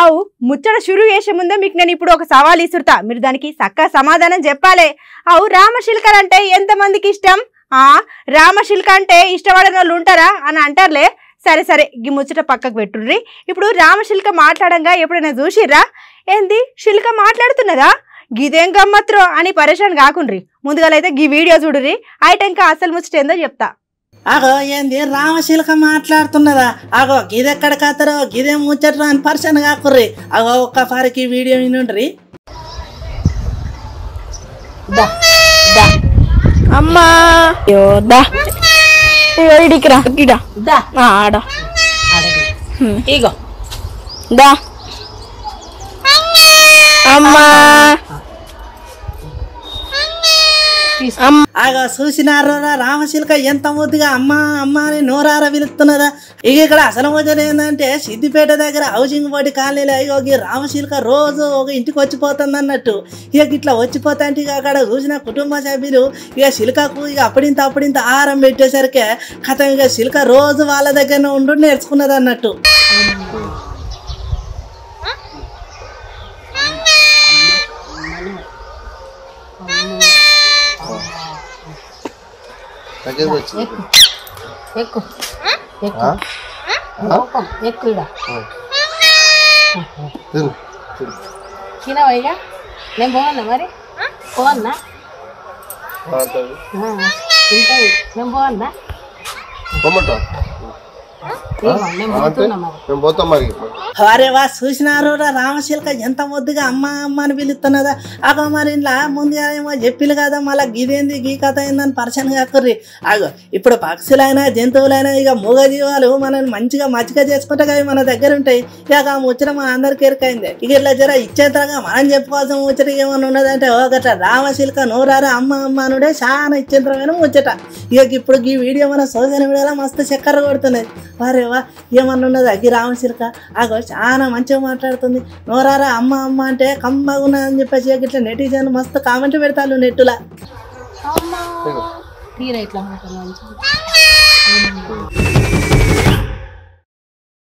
అవు ముచ్చట షురు చేసే ముందే మీకు నేను ఇప్పుడు ఒక సవాల్ ఇసురుతా, మీరు దానికి చక్కగా సమాధానం చెప్పాలి. అవు రామశిల్కర్ అంటే ఎంతమందికి ఇష్టం? రామశిల్క అంటే ఇష్టపడని వాళ్ళు ఉంటారా అని అంటారులే. సరే సరే ఈ ముచ్చట పక్కకు పెట్టుర్రి. ఇప్పుడు రామశిల్క మాట్లాడంగా ఎప్పుడైనా చూసిర్రా? ఏంది శిల్క మాట్లాడుతున్నదా, గిదేం గమ్మత్రో అని పరేషాన్ కాకుండ్రి. ముందుగాలైతే గీ వీడియో చూడుర్రి, ఐటెంకా అసలు ముచ్చట ఏందో చెప్తా. అగో ఏంది రామశిల్క మాట్లాడుతున్నదా? అగో గిదెక్కడ కథరో గిదేం ముచ్చట్రో అని పర్సన్ కాకుర్రి. అగో ఒక్కసారికి వీడియో వినుండ్రి. అమ్మా ఇడికి రా గిడా ఆడ ఇగో దా అమ్మా అగో చూసినారు రామశిల్క ఎంత ముద్దుగా అమ్మా అమ్మ అని నోరార పిలుస్తున్నదా. ఇక ఇక్కడ అసలు ముచ్చట ఏంటంటే సిద్దిపేట దగ్గర హౌసింగ్ బోర్డు కాలనీలో ఇగో ఈ రామశిల్క రోజు ఒక ఇంటికి వచ్చిపోతుంది అన్నట్టు. ఇక ఇట్లా వచ్చిపోతా అంటే ఇక అక్కడ చూసిన కుటుంబ సభ్యులు ఇక శిల్కకు ఇక అప్పుడింత ఆహారం పెట్టేసరికి కథ ఇక శిల్క రోజు వాళ్ళ దగ్గర ఉండు నేర్చుకున్నది అన్నట్టు. తినవయ్యా నేను పోవన్నా మరి పోవన్నా తింటావు నేను పోవన్నా అరే వా చూసినారు రామశిల్క ఎంత ముద్దుగా అమ్మ అమ్మ అని పిలుస్తున్నదా. అగో మరి ఇంట్లో ముందుగా ఏమో చెప్పిలు కదా, మళ్ళీ గిదేంది గీ కథ ఏందని పరిచయం కాకుర్రి. అగో ఇప్పుడు పక్షులైనా జంతువులైనా ఇక మూగజీవాలు మనల్ని మంచిగా మచ్చిగా చేసుకుంటే కదా మన దగ్గర ఉంటాయి. ఇక ఆ ముచ్చట మన అందరికి ఎరికైంది. ఇక ఇట్లా జర ఇచ్చేతరగా మనం చెప్పుకోవాల్సిన ముచ్చట ఏమన్నా ఉన్నదంటే ఒకట రామశిల్క నోరారా అమ్మ అమ్మ అనుడే చాలా ఇచ్చేతరమైన ముచ్చట. ఇక ఇప్పుడు ఈ వీడియో మన సోషల్ మీడియాలో మస్తు చక్కర కొడుతున్నది. వారే వా ఏమన్నా ఉన్నది అగ్గి రామశిల్క అగో చాలా మంచిగా మాట్లాడుతుంది. నోరారా అమ్మ అమ్మ అంటే కమ్మగా ఉన్నదని చెప్పేసి ఇట్లా నెటిజన్ మస్తు కామెంట్ పెడతాను నెట్టులా. తీరా ఇట్లా